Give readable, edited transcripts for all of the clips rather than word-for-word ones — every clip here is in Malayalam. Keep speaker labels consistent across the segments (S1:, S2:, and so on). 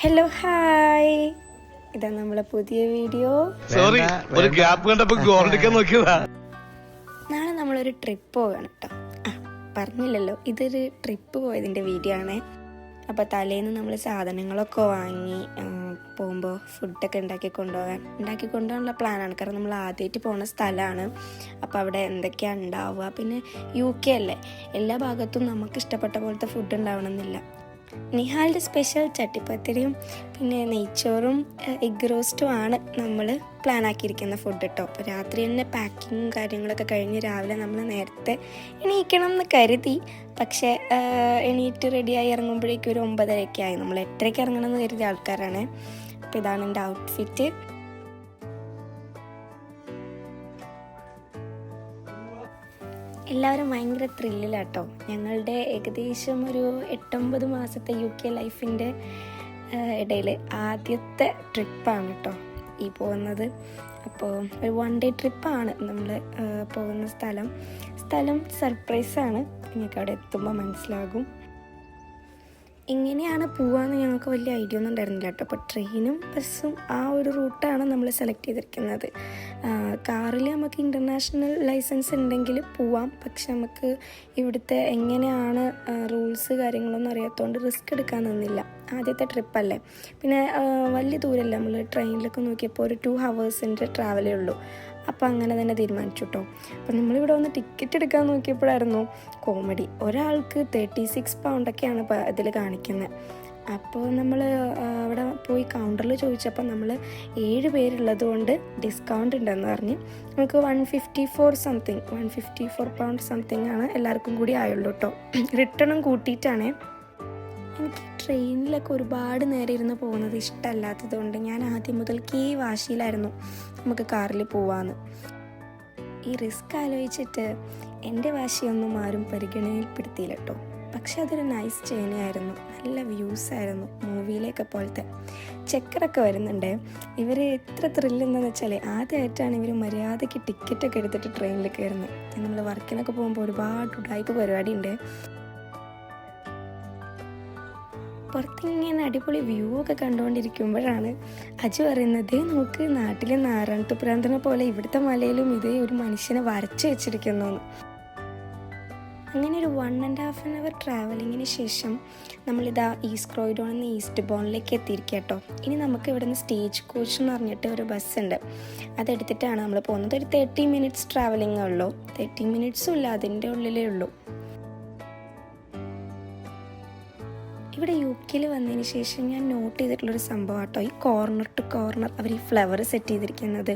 S1: ഹലോ ഹായ്, ഇതാ നമ്മളെ പുതിയ വീഡിയോ.
S2: സോറി, ഒരു ഗ്യാപ്പ് കണ്ടപ്പോ ഗോൾഡിക്കാൻ നോക്കിയതാ.
S1: നാളെ നമ്മളൊരു ട്രിപ്പ് പോവാണ് കേട്ടോ. പറഞ്ഞില്ലല്ലോ, ഇതൊരു ട്രിപ്പ് പോയതിൻ്റെ വീഡിയോ ആണ്. അപ്പോൾ തലേന്ന് നമ്മൾ സാധനങ്ങളൊക്കെ വാങ്ങി പോകുമ്പോൾ ഫുഡൊക്കെ ഉണ്ടാക്കി കൊണ്ടുപോകാനുള്ള പ്ലാനാണ്. കാരണം നമ്മൾ ആദ്യമായിട്ട് പോകുന്ന സ്ഥലമാണ്. അപ്പോൾ അവിടെ എന്തൊക്കെയാണ് ഉണ്ടാവുക, പിന്നെ UK അല്ലേ, എല്ലാ ഭാഗത്തും നമുക്ക് ഇഷ്ടപ്പെട്ട പോലത്തെ ഫുഡ് ഉണ്ടാവണമെന്നില്ല. നിഹാലിൻ്റെ സ്പെഷ്യൽ ചട്ടിപ്പത്തിരിയും പിന്നെ നെയ്ച്ചോറും എഗ് റോസ്റ്റും ആണ് നമ്മൾ പ്ലാൻ ആക്കിയിരിക്കുന്ന ഫുഡ് കേട്ടോ. അപ്പോൾ രാത്രി തന്നെ പാക്കിങ്ങും കാര്യങ്ങളൊക്കെ കഴിഞ്ഞ് രാവിലെ നമ്മൾ നേരത്തെ എണീക്കണം എന്ന് കരുതി. പക്ഷേ എണീറ്റ് റെഡിയായി ഇറങ്ങുമ്പോഴേക്കും ഒരു 9:30 ആയി. നമ്മൾ 8:30 ഇറങ്ങണം എന്ന് കരുതിയ ആൾക്കാരാണ്. അപ്പോൾ ഇതാണ് എൻ്റെ ഔട്ട്ഫിറ്റ്. എല്ലാവരും ഭയങ്കര ത്രില്ലിലാട്ടോ. ഞങ്ങളുടെ ഏകദേശം ഒരു 8-9 മാസത്തെ UK ലൈഫിൻ്റെ ഇടയിൽ ആദ്യത്തെ ട്രിപ്പാണ് കേട്ടോ ഈ പോകുന്നത്. അപ്പോൾ ഒരു 1 ഡേ ട്രിപ്പാണ് നമ്മൾ പോകുന്ന സ്ഥലം സർപ്രൈസാണ്. നിങ്ങൾക്ക് അവിടെ എത്തുമ്പോൾ മനസ്സിലാകും. എങ്ങനെയാണ് പോവാന്ന് ഞങ്ങൾക്ക് വലിയ ഐഡിയ ഒന്നും ഉണ്ടായിരുന്നില്ല കേട്ടോ. അപ്പോൾ ട്രെയിനും ബസ്സും ആ ഒരു റൂട്ടാണ് നമ്മൾ സെലക്ട് ചെയ്തിരിക്കുന്നത്. കാറിൽ നമുക്ക് ഇൻ്റർനാഷണൽ ലൈസൻസ് ഉണ്ടെങ്കിൽ പോവാം. പക്ഷെ നമുക്ക് ഇവിടുത്തെ എങ്ങനെയാണ് റൂൾസ് കാര്യങ്ങളൊന്നും അറിയാത്തതുകൊണ്ട് റിസ്ക് എടുക്കാൻ നിന്നില്ല. ആദ്യത്തെ ട്രിപ്പല്ലേ, പിന്നെ വലിയ ദൂരമല്ല. നമ്മൾ ട്രെയിനിലൊക്കെ നോക്കിയപ്പോൾ ഒരു 2 ഹവേഴ്സിൻ്റെ ട്രാവലേ ഉള്ളൂ. അപ്പോൾ അങ്ങനെ തന്നെ തീരുമാനിച്ചു കേട്ടോ. അപ്പോൾ നമ്മളിവിടെ വന്ന് ടിക്കറ്റ് എടുക്കാൻ നോക്കിയപ്പോഴായിരുന്നു കോമഡി. ഒരാൾക്ക് 36 പൗണ്ടൊക്കെയാണ് ഇതിൽ കാണിക്കുന്നത്. അപ്പോൾ നമ്മൾ അവിടെ പോയി കൗണ്ടറിൽ ചോദിച്ചപ്പോൾ നമ്മൾ 7 പേരുള്ളത് കൊണ്ട് ഡിസ്കൗണ്ട് ഉണ്ടെന്ന് പറഞ്ഞ് നമുക്ക് 154 പൗണ്ട് സംതിങ് ആണ് എല്ലാവർക്കും കൂടി ആയുള്ളൂ കേട്ടോ. റിട്ടേണും കൂട്ടിയിട്ടാണ്. എനിക്ക് ട്രെയിനിലൊക്കെ ഒരുപാട് നേരം ഇരുന്ന് പോകുന്നത് ഇഷ്ടമല്ലാത്തത് കൊണ്ട് ഞാൻ ആദ്യം മുതൽക്കേ വാശിയിലായിരുന്നു നമുക്ക് കാറിൽ പോവാന്ന്. ഈ റിസ്ക് ആലോചിച്ചിട്ട് എൻ്റെ വാശിയൊന്നും ആരും പരിഗണനയിൽപ്പെടുത്തിയില്ല കേട്ടോ. പക്ഷെ അതൊരു നൈസ് ജേർണിയായിരുന്നു. നല്ല വ്യൂസ് ആയിരുന്നു, മൂവിയിലൊക്കെ പോലത്തെ. ചെക്കറൊക്കെ വരുന്നുണ്ട്. ഇവർ എത്ര ത്രില്ലെന്ന് വെച്ചാൽ ആദ്യമായിട്ടാണ് ഇവർ മര്യാദയ്ക്ക് ടിക്കറ്റൊക്കെ എടുത്തിട്ട് ട്രെയിനിൽ കയറുന്നത്. നമ്മൾ വർക്കിനൊക്കെ പോകുമ്പോൾ ഒരുപാട് ഉടായ്പ പരിപാടി ഉണ്ട്. പുറത്തിങ്ങനെ അടിപൊളി വ്യൂ ഒക്കെ കണ്ടുകൊണ്ടിരിക്കുമ്പോഴാണ് അജു പറയുന്നത്, നോക്ക് നാട്ടിലെ നാരായണത്തുപ്രാന്തനെ പോലെ ഇവിടുത്തെ മലയിലും ഇതേ ഒരു മനുഷ്യനെ വരച്ചു വെച്ചിരിക്കുന്നു. അങ്ങനെ ഒരു 1.5 hour ട്രാവലിങ്ങിന് ശേഷം നമ്മളിതാ ഈസ്റ്റ് ക്രോയിഡോണിൽ നിന്ന് ഈസ്റ്റ് ബോണിലേക്ക് എത്തിയിരിക്കുക കേട്ടോ. ഇനി നമുക്ക് ഇവിടെ നിന്ന് സ്റ്റേജ് കോച്ച് എന്ന് പറഞ്ഞിട്ട് ഒരു ബസ്സുണ്ട്, അതെടുത്തിട്ടാണ് നമ്മൾ പോകുന്നത്. ഒരു 30 minutes ട്രാവലിങ്ങേ ഉള്ളൂ. 30 minutes ഇല്ല, അതിൻ്റെ ഉള്ളിലേ ഉള്ളൂ. ഇവിടെ UK വന്നതിന് ശേഷം ഞാൻ നോട്ട് ചെയ്തിട്ടുള്ളൊരു സംഭവം കേട്ടോ, ഈ കോർണർ ടു കോർണർ അവർ ഈ ഫ്ലവർ സെറ്റ് ചെയ്തിരിക്കുന്നത്.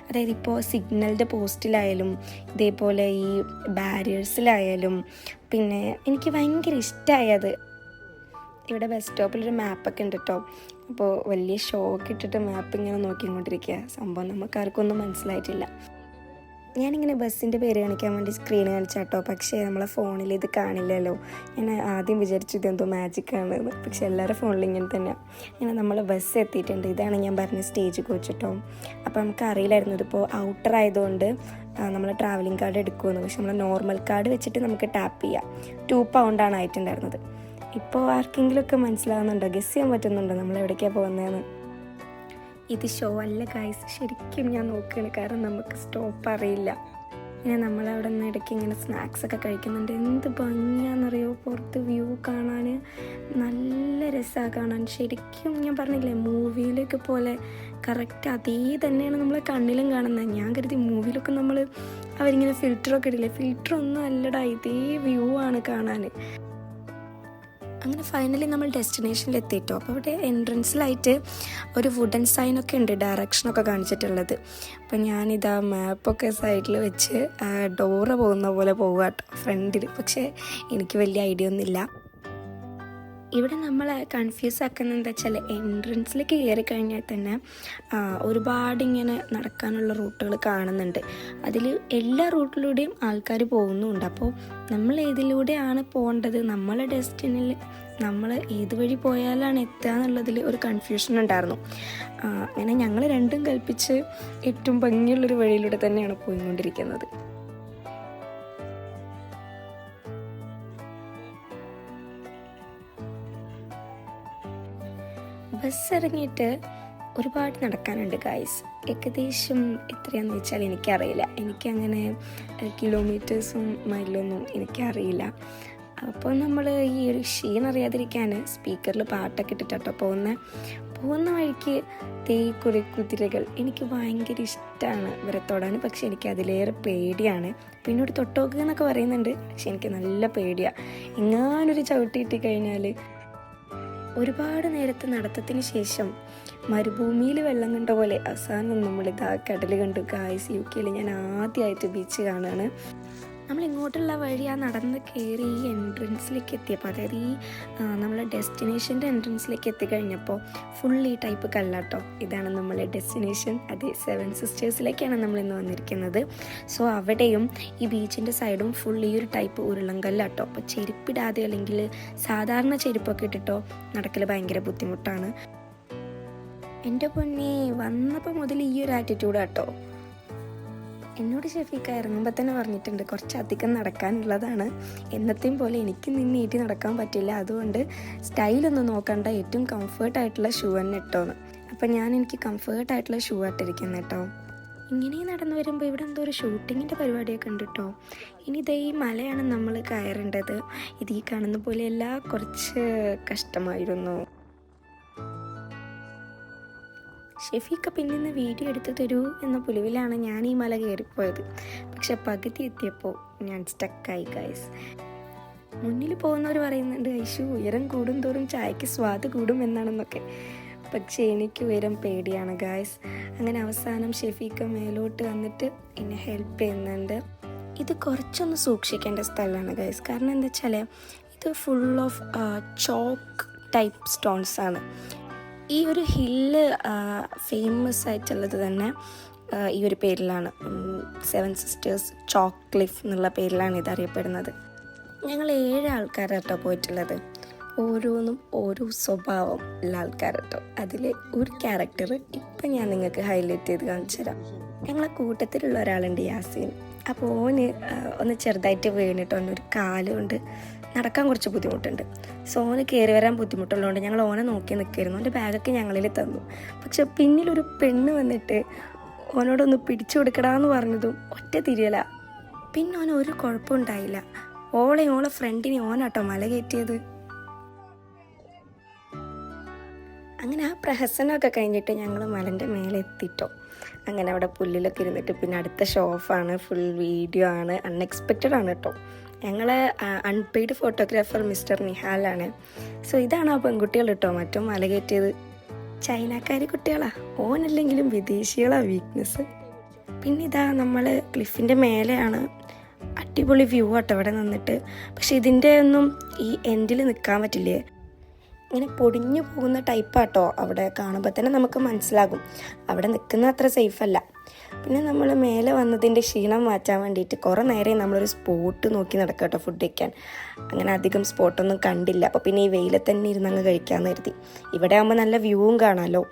S1: അതായത് ഇപ്പോൾ സിഗ്നലിൻ്റെ പോസ്റ്റിലായാലും ഇതേപോലെ ഈ ബാരിയേഴ്സിലായാലും. പിന്നെ എനിക്ക് ഭയങ്കര ഇഷ്ടമായത് ഇവിടെ ബസ് സ്റ്റോപ്പിലൊരു മാപ്പൊക്കെ ഉണ്ട് കേട്ടോ. അപ്പോൾ വലിയ ഷോക്ക് ഇട്ടിട്ട് മാപ്പ് ഇങ്ങനെ നോക്കിക്കൊണ്ടിരിക്കുക. സംഭവം നമുക്കാർക്കും ഒന്നും മനസ്സിലായിട്ടില്ല. ഞാനിങ്ങനെ ബസ്സിൻ്റെ പേര് കാണിക്കാൻ വേണ്ടി സ്ക്രീൻ കാണിച്ചാട്ടോ. പക്ഷേ നമ്മളെ ഫോണിൽ ഇത് കാണില്ലല്ലോ. ഞാൻ ആദ്യം വിചാരിച്ചു ഇതെന്തോ മാജിക്കാണെന്ന്. പക്ഷെ എല്ലാവരുടെ ഫോണിലും ഇങ്ങനെ തന്നെയാണ്. ഇങ്ങനെ നമ്മൾ ബസ് എത്തിയിട്ടുണ്ട്. ഇതാണ് ഞാൻ പറഞ്ഞ സ്റ്റേജ് കോച്ച് കേട്ടോ. അപ്പോൾ നമുക്ക് അറിയില്ലായിരുന്നു ഇതിപ്പോൾ ഔട്ടർ ആയതുകൊണ്ട് നമ്മൾ ട്രാവലിംഗ് കാർഡ് എടുക്കുമെന്ന്. പക്ഷെ നമ്മൾ നോർമൽ കാർഡ് വെച്ചിട്ട് നമുക്ക് ടാപ്പ് ചെയ്യാം. 2 പൗണ്ടാണ് ആയിട്ടുണ്ടായിരുന്നത്. ഇപ്പോൾ ആർക്കെങ്കിലുമൊക്കെ മനസ്സിലാവുന്നുണ്ടോ, ഗസ് ചെയ്യാൻ പറ്റുന്നുണ്ടോ നമ്മൾ എവിടേക്കാണ് പോകുന്നതെന്ന്? ഇത് ഷോ അല്ല ഗൈസ്, ശരിക്കും ഞാൻ നോക്കുകയാണ്. കാരണം നമുക്ക് സ്റ്റോപ്പ് അറിയില്ല. പിന്നെ നമ്മളവിടെ നിന്ന് ഇടയ്ക്ക് ഇങ്ങനെ സ്നാക്സൊക്കെ കഴിക്കുന്നുണ്ട്. എന്ത് ഭംഗിയാണെന്നറിയോ പുറത്ത് വ്യൂ കാണാൻ. നല്ല രസമാണ് കാണാൻ. ശരിക്കും ഞാൻ പറഞ്ഞില്ലേ മൂവിയിലൊക്കെ പോലെ കറക്റ്റ് അതേ തന്നെയാണ് നമ്മളെ കണ്ണിലും കാണുന്നത്. ഞാൻ കരുതി മൂവിയിലൊക്കെ നമ്മൾ അവരിങ്ങനെ ഫിൽറ്ററൊക്കെ ഇടില്ലേ, ഫിൽറ്ററൊന്നും അല്ലടാ, ഇതേ വ്യൂ ആണ് കാണാൻ. അങ്ങനെ ഫൈനലി നമ്മൾ ഡെസ്റ്റിനേഷനിൽ എത്തിയിട്ടോ. അപ്പോൾ അവിടെ എൻട്രൻസിലായിട്ട് ഒരു വുഡൻ സൈനൊക്കെ ഉണ്ട്, ഡയറക്ഷനൊക്കെ കാണിച്ചിട്ടുള്ളത്. അപ്പോൾ ഞാനിതാ മാപ്പൊക്കെ സൈഡിൽ വെച്ച് ഡോറ് പോകുന്ന പോലെ പോവുക കേട്ടോ ഫ്രണ്ടിൽ. പക്ഷേ എനിക്ക് വലിയ ഐഡിയ ഒന്നുമില്ല. ഇവിടെ നമ്മൾ കൺഫ്യൂസ് ആക്കുന്നത് എന്താ വെച്ചാൽ എൻട്രൻസിലേക്ക് കയറി കഴിഞ്ഞാൽ തന്നെ ഒരുപാട് ഇങ്ങനെ നടക്കാനുള്ള റൂട്ടുകൾ കാണുന്നുണ്ട്. അതിൽ എല്ലാ റൂട്ടിലൂടെയും ആൾക്കാർ പോകുന്നുമുണ്ട്. അപ്പോൾ നമ്മൾ ഏതിലൂടെയാണ് പോകേണ്ടത്, നമ്മളെ ഡെസ്റ്റിനിൽ നമ്മൾ ഏത് വഴി പോയാലാണ് എത്തുക എന്നുള്ളതിൽ ഒരു കൺഫ്യൂഷൻ ഉണ്ടായിരുന്നു. അങ്ങനെ ഞങ്ങൾ രണ്ടും കൽപ്പിച്ച് ഏറ്റവും ഭംഗിയുള്ളൊരു വഴിയിലൂടെ തന്നെയാണ് പോയിക്കൊണ്ടിരിക്കുന്നത്. ബസ് ഇറങ്ങിയിട്ട് ഒരുപാട് നടക്കാനുണ്ട് ഗായ്സ്. ഏകദേശം എത്രയാണെന്ന് വെച്ചാൽ എനിക്കറിയില്ല. എനിക്കങ്ങനെ കിലോമീറ്റേഴ്സും മൈലൊന്നും എനിക്കറിയില്ല. അപ്പോൾ നമ്മൾ ഈ ഒരു ക്ഷീണം അറിയാതിരിക്കാൻ സ്പീക്കറിൽ പാട്ടൊക്കെ ഇട്ടിട്ടോ പോകുന്ന വഴിക്ക് കുറേ കുതിരകൾ. എനിക്ക് ഭയങ്കര ഇഷ്ടമാണ് ഇവരെ തൊടാൻ, പക്ഷെ എനിക്ക് അതിലേറെ പേടിയാണ്. പിന്നോട് തൊട്ടോക്കുക എന്നൊക്കെ പറയുന്നുണ്ട്, പക്ഷെ എനിക്ക് നല്ല പേടിയാണ്. എങ്ങാനൊരു ചവിട്ടിയിട്ട് കഴിഞ്ഞാൽ. ഒരുപാട് നേരത്തെ നടത്തത്തിന് ശേഷം മരുഭൂമിയിൽ വെള്ളം കണ്ട പോലെ അവസാനം നമ്മളിതാ കടൽ കണ്ടു ഗായ്സ്. UK ഞാൻ ആദ്യമായിട്ട് ബീച്ച് കാണുകയാണ്. നമ്മൾ ഇങ്ങോട്ടുള്ള വഴി ആ നടന്ന് കയറി ഈ എൻട്രൻസിലേക്ക് എത്തിയപ്പോൾ, അതായത് ഈ നമ്മളെ ഡെസ്റ്റിനേഷൻ്റെ എൻട്രൻസിലേക്ക് എത്തിക്കഴിഞ്ഞപ്പോൾ ഫുൾ ഈ ടൈപ്പ് കല്ലാട്ടോ. ഇതാണ് നമ്മളെ ഡെസ്റ്റിനേഷൻ. അതെ, 7 സിസ്റ്റേഴ്സിലേക്കാണ് നമ്മളിന്ന് വന്നിരിക്കുന്നത്. സോ അവിടെയും ഈ ബീച്ചിൻ്റെ സൈഡും ഫുൾ ഈ ഒരു ടൈപ്പ് ഉരുളങ്കല്ലാട്ടോ. അപ്പോൾ ചെരുപ്പിടാതെ അല്ലെങ്കിൽ സാധാരണ ചെരുപ്പൊക്കെ ഇട്ടിട്ടോ നടക്കൽ ഭയങ്കര ബുദ്ധിമുട്ടാണ്. എൻ്റെ പൊന്നെ, വന്നപ്പോൾ മുതൽ ഈ ഒരു ആറ്റിറ്റ്യൂഡാട്ടോ. എന്നോട് ഷെഫീക്ക ഇറങ്ങുമ്പോൾ തന്നെ പറഞ്ഞിട്ടുണ്ട് കുറച്ചധികം നടക്കാനുള്ളതാണ്. എന്നത്തെയും പോലെ എനിക്ക് നീട്ടി നടക്കാൻ പറ്റില്ല, അതുകൊണ്ട് സ്റ്റൈലൊന്നും നോക്കണ്ട, ഏറ്റവും കംഫേർട്ടായിട്ടുള്ള ഷൂ തന്നെ ഇട്ടോന്ന്. അപ്പം എനിക്ക് കംഫേർട്ടായിട്ടുള്ള ഷൂ ആയിട്ടിരിക്കുന്നത് കേട്ടോ. ഇങ്ങനെ നടന്നു വരുമ്പോൾ ഇവിടെ എന്തോ ഒരു ഷൂട്ടിങ്ങിൻ്റെ പരിപാടിയൊക്കെ ഉണ്ട് കേട്ടോ. ഇനി ഇതേ ഈ മലയാണ് നമ്മൾ കയറേണ്ടത്. ഇത് ഈ കാണുന്ന പോലെയല്ല, കുറച്ച് കഷ്ടമായിരുന്നു. ഷെഫീക്ക പിന്നിന്ന് വീഡിയോ എടുത്ത് തരൂ എന്ന പുലിവിലാണ് ഞാൻ ഈ മല കയറിപ്പോയത്. പക്ഷെ പകുതി എത്തിയപ്പോൾ ഞാൻ സ്റ്റക്കായി ഗൈസ്. മുന്നിൽ പോകുന്നവർ പറയുന്നുണ്ട് ഐഷു ഉയരം കൂടും തോറും ചായക്ക് സ്വാദ് കൂടും എന്നാണെന്നൊക്കെ. പക്ഷേ എനിക്ക് ഉയരം പേടിയാണ് ഗൈസ്. അങ്ങനെ അവസാനം ഷെഫീക്ക മേലോട്ട് വന്നിട്ട് എന്നെ ഹെൽപ്പ് ചെയ്യുന്നുണ്ട്. ഇത് കുറച്ചൊന്ന് സൂക്ഷിക്കേണ്ട സ്ഥലമാണ് ഗൈസ്. കാരണം എന്താ വെച്ചാൽ ഇത് full of chalk type stones ആണ്. ഈ ഒരു ഹില്ല് ഫേമസ് ആയിട്ടുള്ളത് തന്നെ ഈ ഒരു പേരിലാണ്. 7 സിസ്റ്റേഴ്സ് ചോക്ക് ക്ലിഫ് എന്നുള്ള പേരിലാണ് ഇത് അറിയപ്പെടുന്നത്. ഞങ്ങൾ 7 ആൾക്കാരാട്ടോ പോയിട്ടുള്ളത്. ഓരോന്നും ഓരോ സ്വഭാവം ഉള്ള ആൾക്കാരട്ടോ. അതിൽ ഒരു ക്യാരക്ടർ ഇപ്പം ഞാൻ നിങ്ങൾക്ക് ഹൈലൈറ്റ് ചെയ്ത് കാണിച്ചു തരാം. ഞങ്ങളെ കൂട്ടത്തിലുള്ള ഒരാളുണ്ട്, യാസീൻ. അപ്പോൾ ഒന്ന് ചെറുതായിട്ട് വീണിട്ട് ഒരു കാലുകൊണ്ട് നടക്കാൻ കുറച്ച് ബുദ്ധിമുട്ടുണ്ട്. സോ കയറി വരാൻ ബുദ്ധിമുട്ടുള്ളതുകൊണ്ട് ഞങ്ങൾ നോക്കി നിൽക്കായിരുന്നു. എൻ്റെ ബാഗൊക്കെ ഞങ്ങളിൽ തന്നു. പക്ഷെ പിന്നിലൊരു പെണ്ണ് വന്നിട്ട് ഓനോടൊന്ന് പിടിച്ചു കൊടുക്കടാന്ന് പറഞ്ഞതും ഒറ്റ തിരിയല. പിന്നെ ഒരു കുഴപ്പമുണ്ടായില്ല. ഓളെ ഫ്രണ്ടിനെ ഓനാട്ടോ മല കയറ്റിയത്. അങ്ങനെ ആ പ്രഹസനമൊക്കെ കഴിഞ്ഞിട്ട് ഞങ്ങൾ മലൻ്റെ മേലെ എത്തിട്ടോ. അങ്ങനെ അവിടെ പുല്ലിലൊക്കെ ഇരുന്നിട്ട് പിന്നെ അടുത്ത ഷോഫാണ്, ഫുൾ വീഡിയോ ആണ്. അൺഎക്സ്പെക്റ്റഡ് ആണ് കേട്ടോ. ഞങ്ങൾ അൺപെയ്ഡ് ഫോട്ടോഗ്രാഫർ മിസ്റ്റർ നിഹാലാണ്. സോ ഇതാണ് ആ പെൺകുട്ടികൾ കേട്ടോ. മറ്റും മല കയറ്റിയത് ചൈനക്കാരി കുട്ടികളാ. ഓനല്ലെങ്കിലും വിദേശികളാ വീക്ക്നെസ്. പിന്നെ ഇതാ നമ്മൾ ക്ലിഫിൻ്റെ മേലെയാണ്. അടിപൊളി വ്യൂ ആട്ടോ അവിടെ നിന്നിട്ട്. പക്ഷെ ഇതിൻ്റെ ഒന്നും ഈ എൻഡിൽ നിൽക്കാൻ പറ്റില്ലേ, ഇങ്ങനെ പൊടിഞ്ഞു പോകുന്ന ടൈപ്പാട്ടോ. അവിടെ കാണുമ്പോൾ തന്നെ നമുക്ക് മനസ്സിലാകും അവിടെ നിൽക്കുന്ന അത്ര സേഫല്ല. പിന്നെ നമ്മൾ മേലെ വന്നതിൻ്റെ ക്ഷീണം മാറ്റാൻ വേണ്ടിയിട്ട് കുറേ നേരം നമ്മളൊരു സ്പോട്ട് നോക്കി നടക്കുക കേട്ടോ ഫുഡ് കഴിക്കാൻ. അങ്ങനെ അധികം സ്പോട്ടൊന്നും കണ്ടില്ല. അപ്പോൾ പിന്നെ ഈ വെയിലത്ത് തന്നെ ഇരുന്നങ്ങ് കഴിക്കാമെന്ന് കരുതി. ഇവിടെ ആകുമ്പോൾ നല്ല വ്യൂവും കാണാമല്ലോ.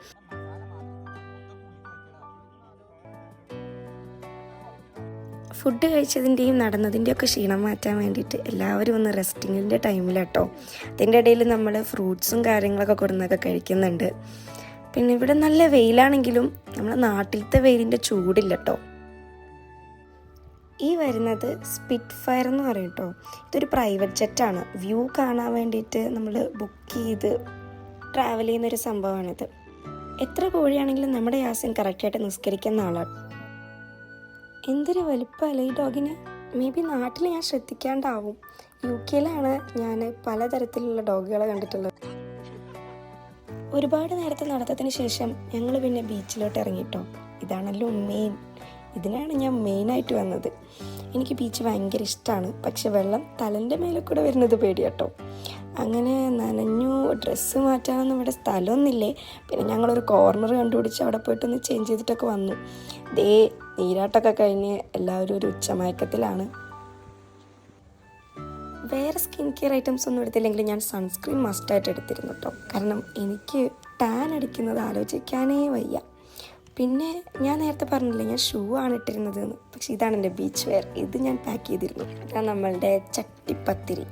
S1: ഫുഡ് കഴിച്ചതിൻ്റെയും നടന്നതിൻ്റെയൊക്കെ ക്ഷീണം മാറ്റാൻ വേണ്ടിയിട്ട് എല്ലാവരും ഒന്ന് റെസ്റ്റിങ്ങിൻ്റെ ടൈമിലാട്ടോ. അതിൻ്റെ ഇടയിൽ നമ്മൾ ഫ്രൂട്ട്സും കാര്യങ്ങളൊക്കെ കൊടുന്നൊക്കെ കഴിക്കുന്നുണ്ട്. പിന്നെ ഇവിടെ നല്ല വെയിലാണെങ്കിലും നമ്മളെ നാട്ടിലത്തെ വെയിലിൻ്റെ ചൂടില്ല കേട്ടോ. ഈ വരുന്നത് സ്പിറ്റ് ഫയർ എന്ന് പറയും കേട്ടോ. ഇതൊരു പ്രൈവറ്റ് ജെറ്റാണ്. വ്യൂ കാണാൻ വേണ്ടിയിട്ട് നമ്മൾ ബുക്ക് ചെയ്ത് ട്രാവൽ ചെയ്യുന്നൊരു സംഭവമാണിത്. എത്ര കോഴിയാണെങ്കിലും നമ്മുടെ യാസിൻ കറക്റ്റായിട്ട് നിസ്കരിക്കുന്ന ആളാണ്. എന്തൊരു വലുപ്പമല്ല ഈ ഡോഗിന്. മേ ബി നാട്ടിൽ ഞാൻ ശ്രദ്ധിക്കാണ്ടാവും. UK ഞാൻ പലതരത്തിലുള്ള ഡോഗുകളെ കണ്ടിട്ടുള്ളത്. ഒരുപാട് നേരത്തെ നടത്തത്തിന് ശേഷം ഞങ്ങൾ പിന്നെ ബീച്ചിലോട്ട് ഇറങ്ങിട്ടോ. ഇതാണല്ലോ മെയിൻ. ഇതിനാണ് ഞാൻ മെയിനായിട്ട് വന്നത്. എനിക്ക് ബീച്ച് ഭയങ്കര ഇഷ്ടമാണ്. പക്ഷെ വെള്ളം തലൻ്റെ മേലെ കൂടെ വരുന്നത് പേടിയാട്ടോ. അങ്ങനെ നനഞ്ഞു. ഡ്രസ്സ് മാറ്റാനൊന്നും ഇവിടെ സ്ഥലമൊന്നുമില്ലേ. പിന്നെ ഞങ്ങളൊരു കോർണർ കണ്ടുപിടിച്ച് അവിടെ പോയിട്ടൊന്ന് ചേഞ്ച് ചെയ്തിട്ടൊക്കെ വന്നു. നീരാട്ടമൊക്കെ കഴിഞ്ഞ് എല്ലാവരും ഒരു ഉച്ചമയക്കത്തിലാണ്. വേറെ സ്കിൻ കെയർ ഐറ്റംസ് ഒന്നും എടുത്തില്ലെങ്കിൽ ഞാൻ സൺസ്ക്രീൻ മസ്റ്റായിട്ട് എടുത്തിരുന്നു കേട്ടോ. കാരണം എനിക്ക് ടാൻ അടിക്കുന്നത് ആലോചിക്കാനേ വയ്യ. പിന്നെ ഞാൻ നേരത്തെ പറഞ്ഞില്ലേ ഞാൻ ഷൂ ആണ് ഇട്ടിരുന്നത് എന്ന്. പക്ഷെ ഇതാണ് എൻ്റെ ബീച്ച് വെയർ. ഇത് ഞാൻ പാക്ക് ചെയ്തിരുന്നു. അതാണ് നമ്മളുടെ ചട്ടിപ്പത്തിരി.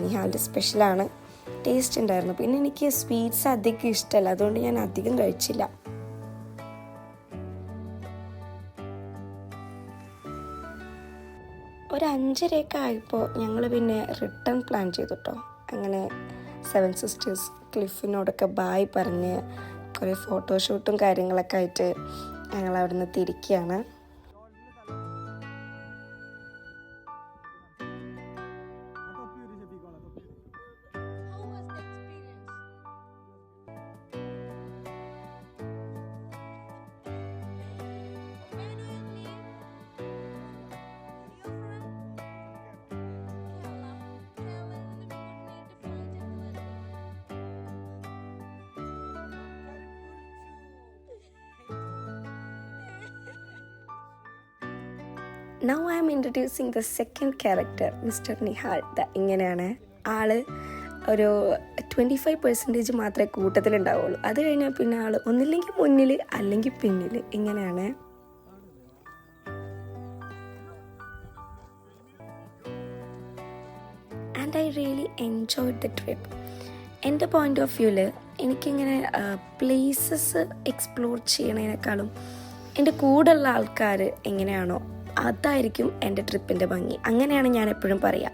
S1: നിഹാലിൻ്റെ സ്പെഷ്യലാണ്. ടേസ്റ്റ് ഉണ്ടായിരുന്നു. പിന്നെ എനിക്ക് സ്വീറ്റ്സ് അധികം ഇഷ്ടമല്ല, അതുകൊണ്ട് ഞാൻ അധികം കഴിച്ചില്ല. ഒരു 5:30 ആയപ്പോൾ ഞങ്ങൾ പിന്നെ റിട്ടേൺ പ്ലാൻ ചെയ്തു കേട്ടോ. അങ്ങനെ 7 സിസ്റ്റേഴ്സ് ക്ലിഫിനോടൊക്കെ ബായ് പറഞ്ഞ് കുറേ ഫോട്ടോഷൂട്ടും കാര്യങ്ങളൊക്കെ ആയിട്ട് ഞങ്ങൾ അവിടെ നിന്ന് തിരിക്കുകയാണ്. Now I am introducing the second character, Mr. Nihal. ഇങ്ങനെയാണ് ആള്. ഒരു 25% മാത്രമേ കൂട്ടത്തിലുണ്ടാവുള്ളൂ. അത് കഴിഞ്ഞാൽ പിന്നെ ആള് ഒന്നില്ലെങ്കിൽ മുന്നിൽ അല്ലെങ്കിൽ പിന്നിൽ. ഇങ്ങനെയാണ്. And I really enjoyed the trip. എൻ്റെ പോയിൻ്റ് ഓഫ് വ്യൂവിൽ എനിക്കിങ്ങനെ പ്ലേസസ് എക്സ്പ്ലോർ ചെയ്യണതിനേക്കാളും എൻ്റെ കൂടെയുള്ള ആൾക്കാർ എങ്ങനെയാണോ അതായിരിക്കും എൻ്റെ ട്രിപ്പിൻ്റെ ഭംഗി. അങ്ങനെയാണ് ഞാൻ എപ്പോഴും പറയുക.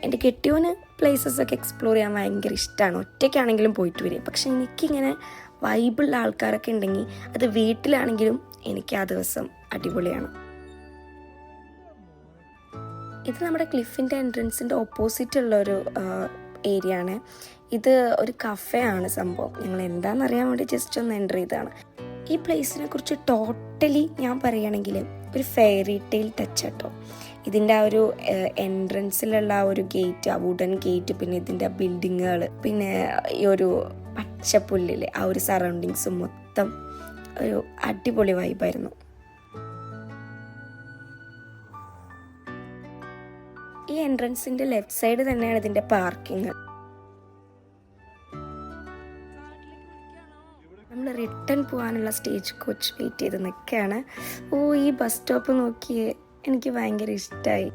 S1: എൻ്റെ കെട്ടിയോന് പ്ലേസസൊക്കെ എക്സ്പ്ലോർ ചെയ്യാൻ ഭയങ്കര ഇഷ്ടമാണ്, ഒറ്റയ്ക്കാണെങ്കിലും പോയിട്ട് വരിക. പക്ഷെ എനിക്കിങ്ങനെ വൈബുള്ള ആൾക്കാരൊക്കെ ഉണ്ടെങ്കിൽ അത് വീട്ടിലാണെങ്കിലും എനിക്ക് ആ ദിവസം അടിപൊളിയാണ്. ഇത് നമ്മുടെ ക്ലിഫിൻ്റെ എൻട്രൻസിൻ്റെ ഓപ്പോസിറ്റുള്ളൊരു ഏരിയ ആണ്. ഇത് ഒരു കഫേ ആണ് സംഭവം. ഞങ്ങൾ എന്താണെന്നറിയാൻ വേണ്ടി ജസ്റ്റ് ഒന്ന് എൻ്റർ ചെയ്തതാണ്. ഈ പ്ലേസിനെ കുറിച്ച് ടോട്ടലി ഞാൻ പറയുകയാണെങ്കിൽ ഒരു ഫെയറി ടെയിൽ ടച്ച് കേട്ടോ. ഇതിൻ്റെ ആ ഒരു എൻട്രൻസിലുള്ള ആ ഒരു ഗേറ്റ്, ആ വുഡൻ ഗേറ്റ്, പിന്നെ ഇതിൻ്റെ ബിൽഡിങ്ങുകൾ, പിന്നെ ഈ ഒരു പച്ചപ്പുല്ലിലെ ആ ഒരു സറൗണ്ടിങ്സ് മൊത്തം ഒരു അടിപൊളി വൈബായിരുന്നു. ഈ എൻട്രൻസിൻ്റെ ലെഫ്റ്റ് സൈഡ് തന്നെയാണ് ഇതിൻ്റെ പാർക്കിങ്. നമ്മൾ റിട്ടേൺ പോകാനുള്ള സ്റ്റേജ് കോച്ച് വെയിറ്റ് ചെയ്ത് നിൽക്കുകയാണ്. ഈ ബസ് സ്റ്റോപ്പ് നോക്കിയേ, എനിക്ക് ഭയങ്കര ഇഷ്ടമായി.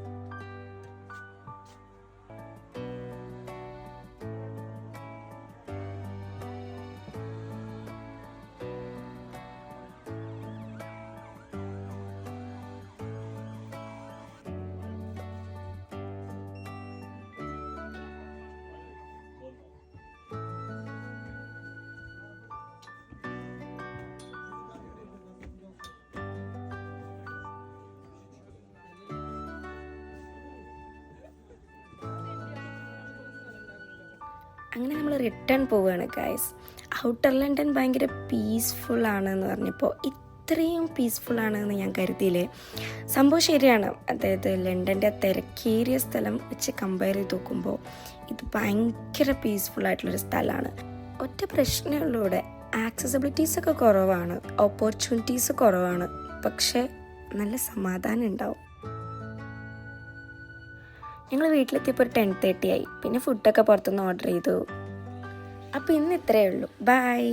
S1: അങ്ങനെ നമ്മൾ റിട്ടേൺ പോവുകയാണ് ഗൈസ്. ഔട്ടർ ലണ്ടൻ ഭയങ്കര പീസ്ഫുൾ ആണെന്ന് പറഞ്ഞപ്പോൾ ഇത്രയും പീസ്ഫുൾ ആണെന്ന് ഞാൻ കരുതിയില്ലേ. സംഭവം ശരിയാണ്. അതായത് ലണ്ടൻ്റെ തിരക്കേറിയ സ്ഥലം വെച്ച് കമ്പയർ ചെയ്ത് നോക്കുമ്പോൾ ഇത് ഭയങ്കര പീസ്ഫുൾ ആയിട്ടുള്ളൊരു സ്ഥലമാണ്. ഒറ്റ പ്രശ്നമുള്ളൂടെ, ആക്സസിബിലിറ്റീസൊക്കെ കുറവാണ്, ഓപ്പർച്യൂണിറ്റീസ് കുറവാണ്, പക്ഷേ നല്ല സമാധാനം ഉണ്ടാവും. ഞങ്ങൾ വീട്ടിലെത്തിയപ്പോൾ ഒരു 10:30 ആയി. പിന്നെ ഫുഡൊക്കെ പുറത്തുനിന്ന് ഓർഡർ ചെയ്തു. അപ്പോൾ ഇന്ന് ഇത്രയേ ഉള്ളൂ. ബൈ.